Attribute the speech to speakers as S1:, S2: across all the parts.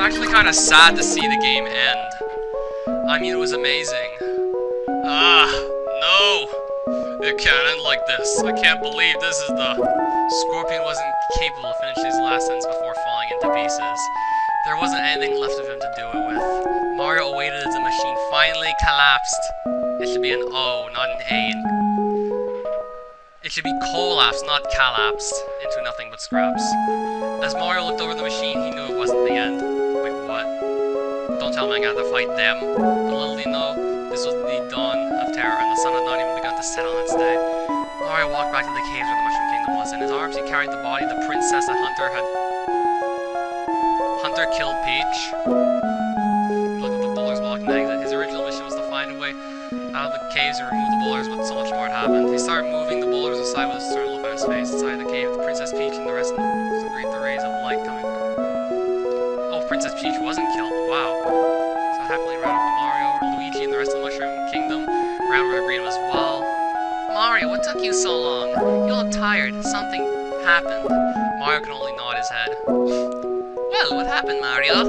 S1: actually kind of sad to see the game end. I mean, it was amazing. No! It can't end like this. I can't believe this is the... Scorpion wasn't capable of finishing his last sentence before falling into pieces. There wasn't anything left of him to do it with. Mario awaited as the machine finally collapsed. It should be an O, not an A. It should be collapsed, not collapsed, into nothing but scraps. As Mario looked over the machine, he knew it wasn't the end. Wait, what? Don't tell me I got to fight them. But little did he know, this was the dawn of terror, and the sun had not even begun to set on its day. Mario walked back to the caves where the Mushroom Kingdom was. In his arms, he carried the body of the princess that Hunter killed Peach. Looked at the boulders blocking the exit. His original mission was to find a way out of the caves and remove the boulders, but so much more had happened. He started moving the boulders aside with a stern look on his face. Inside the cave, the Princess Peach and the rest of them to greet the rays of light coming from. Oh, Princess Peach wasn't killed. Wow. So happily ran off with Mario. Luigi and the rest of the Mushroom Kingdom ran over to greet him as well. Mario, what took you so long? You look tired. Something happened. Mario could only nod his head. Well, what happened, Mario?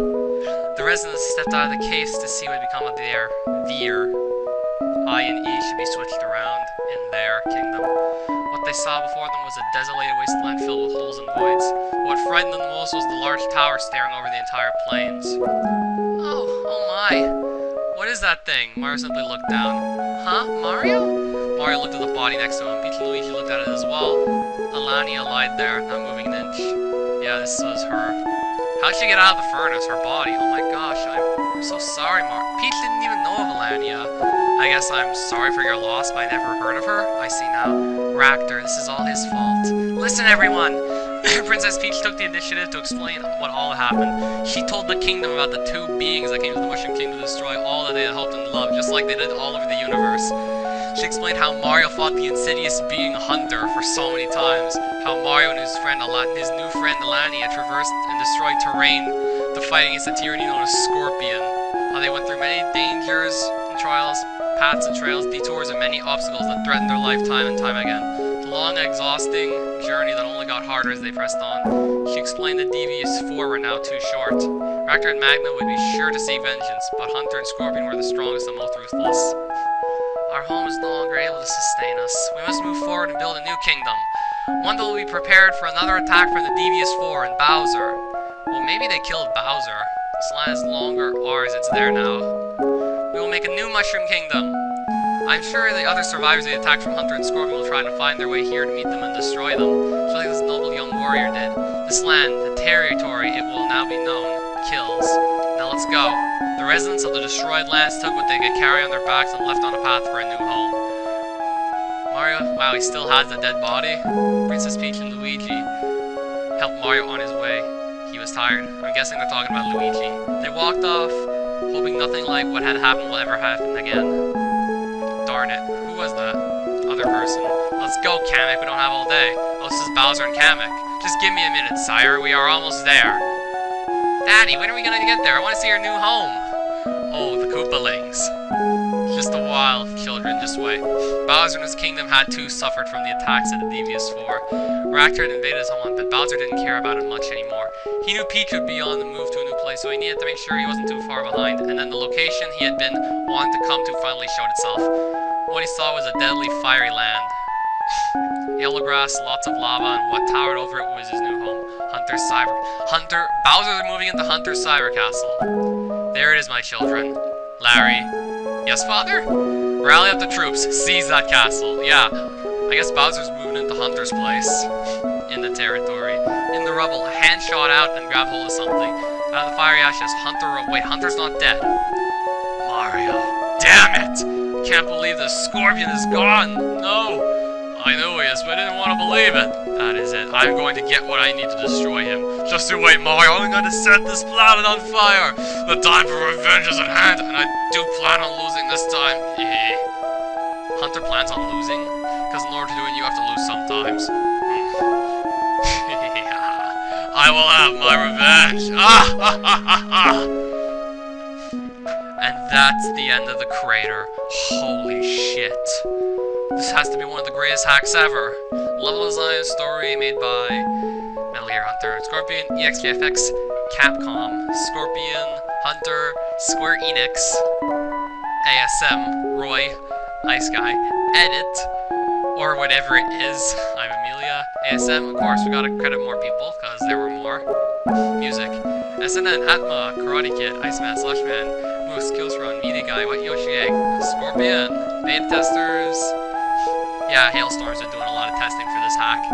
S1: The residents stepped out of the case to see what had become of their veer. I and E should be switched around in their kingdom. What they saw before them was a desolated wasteland filled with holes and voids. What frightened them the most was the large tower staring over the entire plains. Oh my. What is that thing? Mario simply looked down. Huh, Mario? Mario looked at the body next to him. Peach and Luigi looked at it as well. Alania lied there, not moving an inch. Yeah, this was her. How'd she get out of the furnace? Her body. Oh my gosh, I'm so sorry, Peach didn't even know of Alania. I guess I'm sorry for your loss, but I never heard of her. I see now. Raptor, this is all his fault. Listen, everyone! Princess Peach took the initiative to explain what all happened. She told the kingdom about the two beings that came to the Mushroom Kingdom to destroy all that they had hoped and loved, just like they did all over the universe. She explained how Mario fought the insidious being Hunter for so many times, how Mario and his new friend Alania traversed and destroyed terrain to fight against the tyranny known as Scorpion, how they went through many dangers and trials, paths and trails, detours, and many obstacles that threatened their life time and time again. The long, exhausting journey that only got harder as they pressed on. She explained the devious four were now too short. Raptor and Magma would be sure to seek vengeance, but Hunter and Scorpion were the strongest and most ruthless. Our home is no longer able to sustain us. We must move forward and build a new kingdom. One that will be prepared for another attack from the Devious Four and Bowser. Well, maybe they killed Bowser. This land is longer ours, it's there now. We will make a new Mushroom Kingdom. I'm sure the other survivors of the attack from Hunter and Scorpion will try to find their way here to meet them and destroy them, just like this noble young warrior did. This land, the territory, it will now be known, kills. Now let's go. The residents of the destroyed lands took what they could carry on their backs and left on a path for a new home. Mario, wow, he still has the dead body. Princess Peach and Luigi helped Mario on his way. He was tired. I'm guessing they're talking about Luigi. They walked off, hoping nothing like what had happened will ever happen again. Darn it. Who was that? Other person. Let's go, Kamek. We don't have all day. Oh, this is Bowser and Kamek. Just give me a minute, sire. We are almost there. Daddy, when are we gonna get there? I want to see our new home. Oh, the Koopalings. Just a while, children, just wait. Bowser and his kingdom had too suffered from the attacks of the Devious Four. Raptor had invaded his homeland, but Bowser didn't care about it much anymore. He knew Peach would be on the move to a new place, so he needed to make sure he wasn't too far behind, and then the location he had been wanting to come to finally showed itself. What he saw was a deadly, fiery land. Yellow grass, lots of lava, and what towered over it was his new home, Bowser's moving into Hunter's Cyber Castle. There it is, my children. Larry. Yes, father? Rally up the troops. Seize that castle. Yeah, I guess Bowser's moving into Hunter's place. In the territory. In the rubble, a hand shot out and grabbed hold of something. Out of the fiery ashes, Hunter's not dead. Mario. Damn it! Can't believe the Scorpion is gone. No. I knew he is, but I didn't want to believe it. That is it. I'm going to get what I need to destroy him. Just you wait, Mario. I'm going to set this planet on fire. The time for revenge is at hand, and I do plan on losing this time. Hunter plans on losing? Because in order to do it, you have to lose sometimes. I will have my revenge. And that's the end of the crater. Holy shit. This has to be one of the greatest hacks ever. Level design story made by Metal Gear Hunter, Scorpion, EXPFX, Capcom, Scorpion, Hunter, Square Enix, ASM, Roy, Ice Guy, Edit, or whatever it is. I'm Amelia. ASM, of course, we gotta credit more people, because there were more. Music. SNN, Atma, Karate Kid, Iceman, Slushman, Moose, Killsrun, Meaty Guy, White Yoshi Egg, Scorpion, Beta Testers. Yeah, Hailstorms are doing a lot of testing for this hack.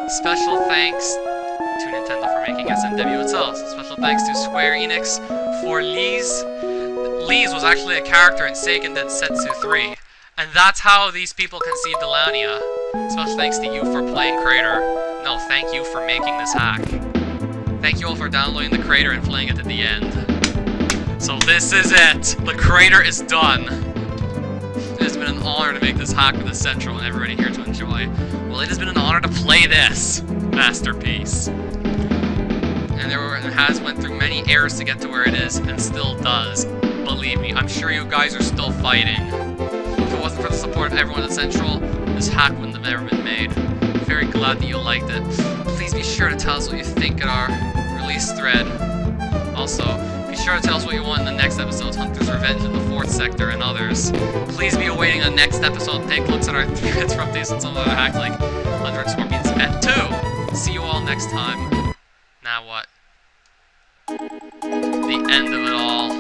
S1: Special thanks to Nintendo for making SMW itself. Special thanks to Square Enix for Lee's. Lee's was actually a character in Seiken Densetsu 3. And that's how these people conceived Delania. Special thanks to you for playing Crater. No, thank you for making this hack. Thank you all for downloading the Crater and playing it to the end. So this is it! The Crater is done! It has been an honor to make this hack with the Central and everybody here to enjoy. Well, it has been an honor to play this masterpiece. And it has went through many errors to get to where it is, and still does. Believe me, I'm sure you guys are still fighting. If it wasn't for the support of everyone at Central, this hack wouldn't have ever been made. I'm very glad that you liked it. Please be sure to tell us what you think in our release thread. Also, be sure to tell us what you want in the next episodes, Hunter's Revenge in the 4th Sector and others. Please be awaiting the next episode and take looks at our threads for updates on some other hacks like Hunter and Scorpion's Bet 2. See you all next time. Now what? The end of it all.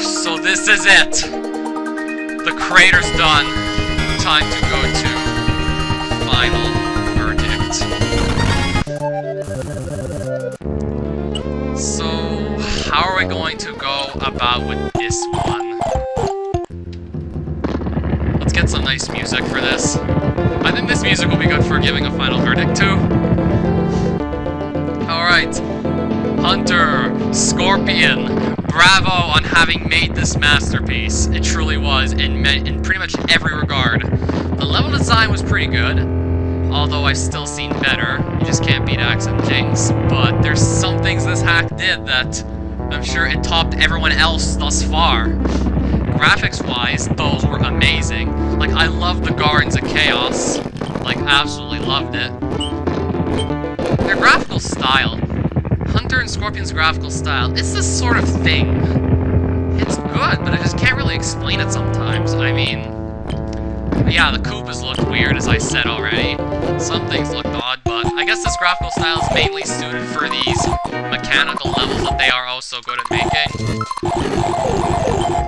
S1: So this is it! The Crater's done. Time to go to final verdict. So, how are we going to go about with this one? Let's get some nice music for this. I think this music will be good for giving a final verdict too. Alright. Hunter, Scorpion, bravo on having made this masterpiece. It truly was, in pretty much every regard. The level design was pretty good, although I've still seen better. You just can't beat Axe and Jinx. But there's some things this hack did that I'm sure it topped everyone else thus far. Graphics-wise, those were amazing. Like, I loved the Gardens of Chaos. Like, absolutely loved it. Their graphical style. Hunter and Scorpion's graphical style, it's this sort of thing. It's good, but I just can't really explain it sometimes. I mean, yeah, the Koopas looked weird, as I said already. Some things looked odd, but I guess this graphical style is mainly suited for these mechanical levels that they are also good at making.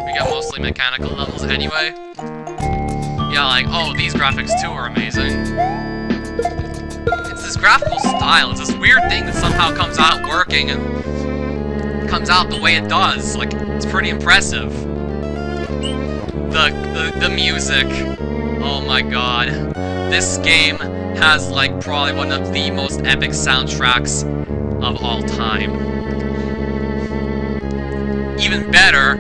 S1: We got mostly mechanical levels anyway. Yeah, like, oh, these graphics too are amazing. It's this graphical style, it's this weird thing that somehow comes out working and comes out the way it does. Like, it's pretty impressive. The music, oh my god. This game has, like, probably one of the most epic soundtracks of all time. Even better,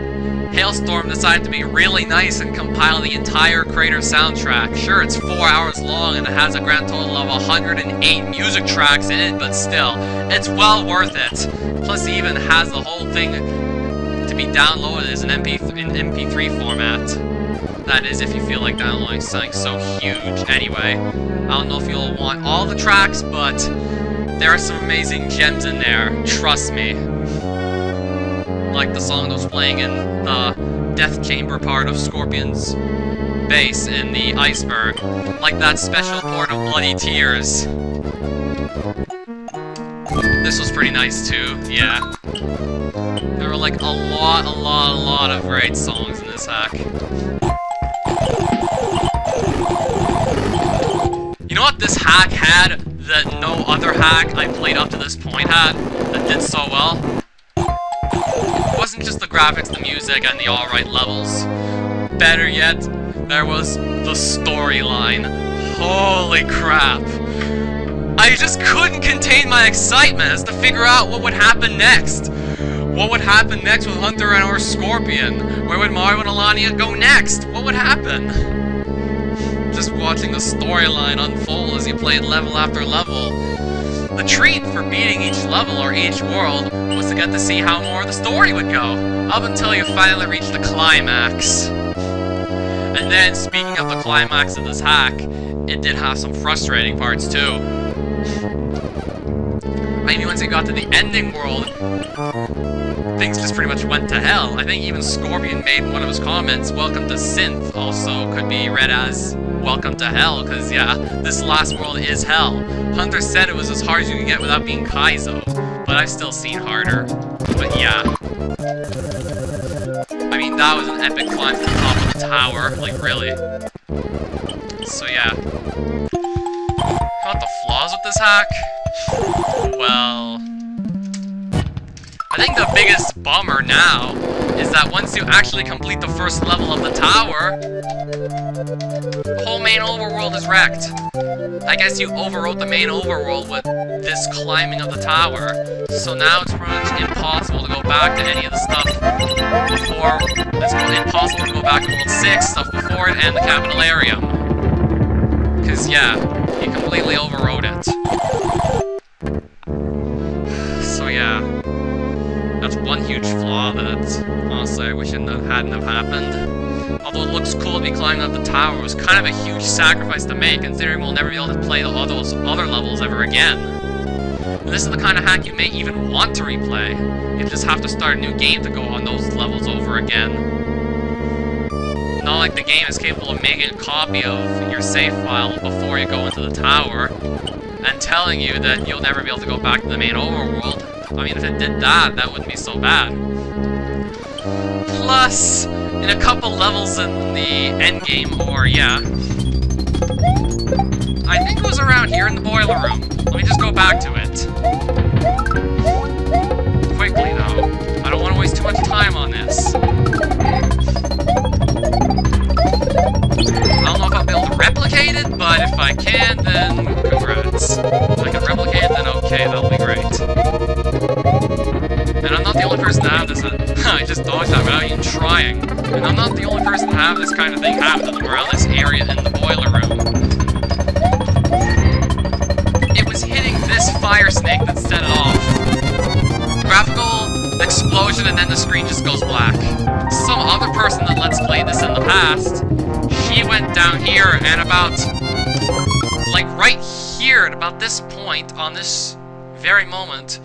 S1: Hailstorm decided to be really nice and compile the entire Crater soundtrack. Sure, it's 4 hours long and it has a grand total of 108 music tracks in it, but still, it's well worth it. Plus, he even has the whole thing to be downloaded as an MP3 format. That is, if you feel like downloading something so huge. Anyway, I don't know if you'll want all the tracks, but there are some amazing gems in there. Trust me. Like the song that was playing in the Death Chamber part of Scorpion's base in the iceberg. Like that special port of Bloody Tears. This was pretty nice too, yeah. There were like a lot of great songs in this hack. You know what this hack had that no other hack I played up to this point had that did so well? It wasn't just the graphics, the music, and the alright levels. Better yet, there was the storyline. Holy crap. I just couldn't contain my excitement as to figure out what would happen next. What would happen next with Hunter and or Scorpion? Where would Mario and Alania go next? What would happen? Just watching the storyline unfold as you played level after level. The treat for beating each level or each world was to get to see how more of the story would go, up until you finally reached the climax. And then, speaking of the climax of this hack, it did have some frustrating parts too. maybe once you got to the ending world, things just pretty much went to hell. I think even Scorpion made in one of his comments, "Welcome to Synth," also could be read as "Welcome to Hell," because yeah, this last world is hell. Hunter said it was as hard as you can get without being Kaizo, but I've still seen harder. But yeah. I mean, that was an epic climb to the top of the tower, like really. So yeah. What the flaws with this hack? Well, I think the biggest bummer now is that once you actually complete the first level of the tower, the whole main overworld is wrecked. I guess you overwrote the main overworld with this climbing of the tower, so now it's pretty much impossible to go back to any of the stuff before. It's impossible to go back to World 6, stuff before it, and the Capitallarium. Because yeah, you completely overrode it. So yeah, that's one huge flaw that, honestly, I wish it hadn't have happened. Although it looks cool to be climbing up the tower, it was kind of a huge sacrifice to make, considering we'll never be able to play those other levels ever again. And this is the kind of hack you may even want to replay. You just have to start a new game to go on those levels over again. Not like the game is capable of making a copy of your save file before you go into the tower, and telling you that you'll never be able to go back to the main overworld. I mean, if it did that, that wouldn't be so bad. Plus, in a couple levels in the endgame, or yeah, I think it was around here in the boiler room. Let me just go back to it. Quickly, though. I don't want to waste too much time on this. I don't know if I'll be able to replicate it, but if I can, then congrats. If I can replicate it, then okay, that'll be great. And I'm not the only person to have this. I just dodged that without even trying. And I'm not the only person to have this kind of thing happen to them around this area in the boiler room. It was hitting this fire snake that set it off. Graphical explosion, and then the screen just goes black. Some other person that Let's Played this in the past, she went down here and about, like right here at about this point, on this very moment,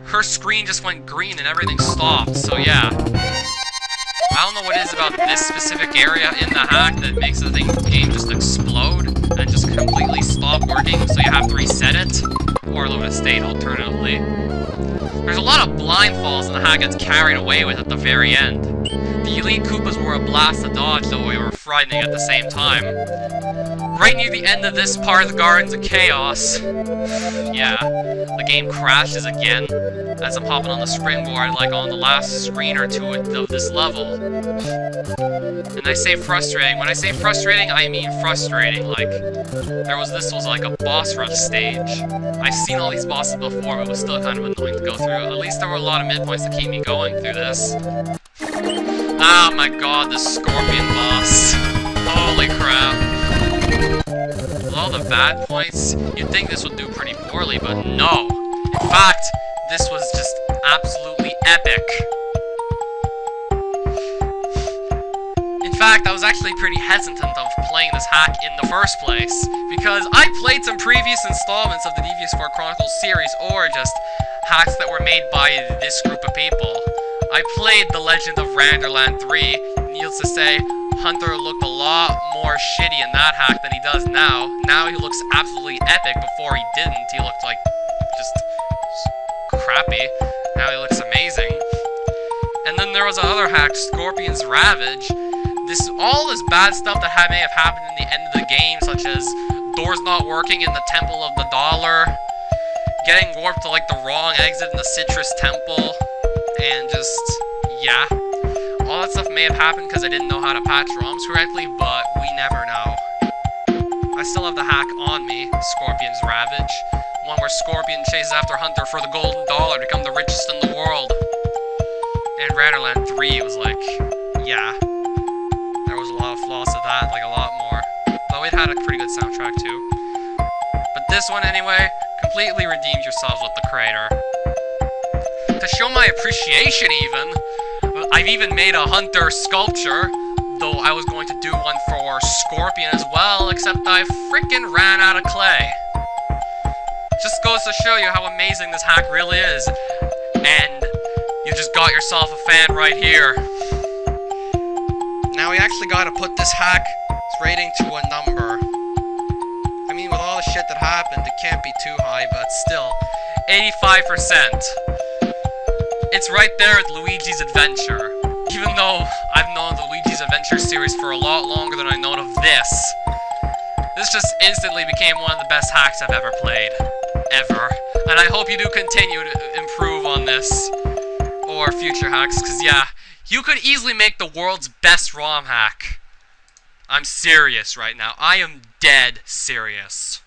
S1: her screen just went green and everything stopped, so yeah. I don't know what it is about this specific area in the hack that makes the game just explode and just completely stop working, so you have to reset it, or load a state alternatively. There's a lot of blind falls in the hack gets carried away with at the very end. The Elite Koopas were a blast to dodge, though they were frightening at the same time. Right near the end of this part of the Gardens of Chaos, yeah, the game crashes again as I'm hopping on the springboard, like on the last screen or two of this level. And I say frustrating. When I say frustrating, I mean frustrating. Like, this was like a boss rush stage. I've seen all these bosses before, but it was still kind of annoying to go through. At least there were a lot of midpoints to keep me going through this. Oh my god, the Scorpion boss. Holy crap. With all the bad points, you'd think this would do pretty poorly, but no. In fact, this was just absolutely epic. In fact, I was actually pretty hesitant of playing this hack in the first place, because I played some previous installments of the Devious 4 Chronicles series, or just hacks that were made by this group of people. I played The Legend of Randerland 3, needless to say, Hunter looked a lot more shitty in that hack than he does now. Now he looks absolutely epic. Before he didn't, he looked like just crappy. Now he looks amazing. And then there was another hack, Scorpion's Ravage. All this bad stuff that may have happened in the end of the game, such as doors not working in the Temple of the Dollar, getting warped to like the wrong exit in the Citrus Temple, and just, yeah. All that stuff may have happened because I didn't know how to patch ROMs correctly, but we never know. I still have the hack on me, Scorpion's Ravage. One where Scorpion chases after Hunter for the golden dollar to become the richest in the world. And Randerland 3 was like, yeah. There was a lot of flaws to that, like a lot more. Though it had a pretty good soundtrack too. But this one anyway, completely redeemed yourselves with the creator. To show my appreciation even, I've even made a Hunter sculpture, though I was going to do one for Scorpion as well, except I frickin' ran out of clay. Just goes goes to show you how amazing this hack really is. And you just got yourself a fan right here. Now we actually gotta put this hack's rating to a number. I mean, with all the shit that happened, it can't be too high, but still. 85%. It's right there with Luigi's Adventure. Even though I've known the Luigi's Adventure series for a lot longer than I've known of this, this just instantly became one of the best hacks I've ever played. Ever. And I hope you do continue to improve on this. Or future hacks, because yeah, you could easily make the world's best ROM hack. I'm serious right now. I am dead serious.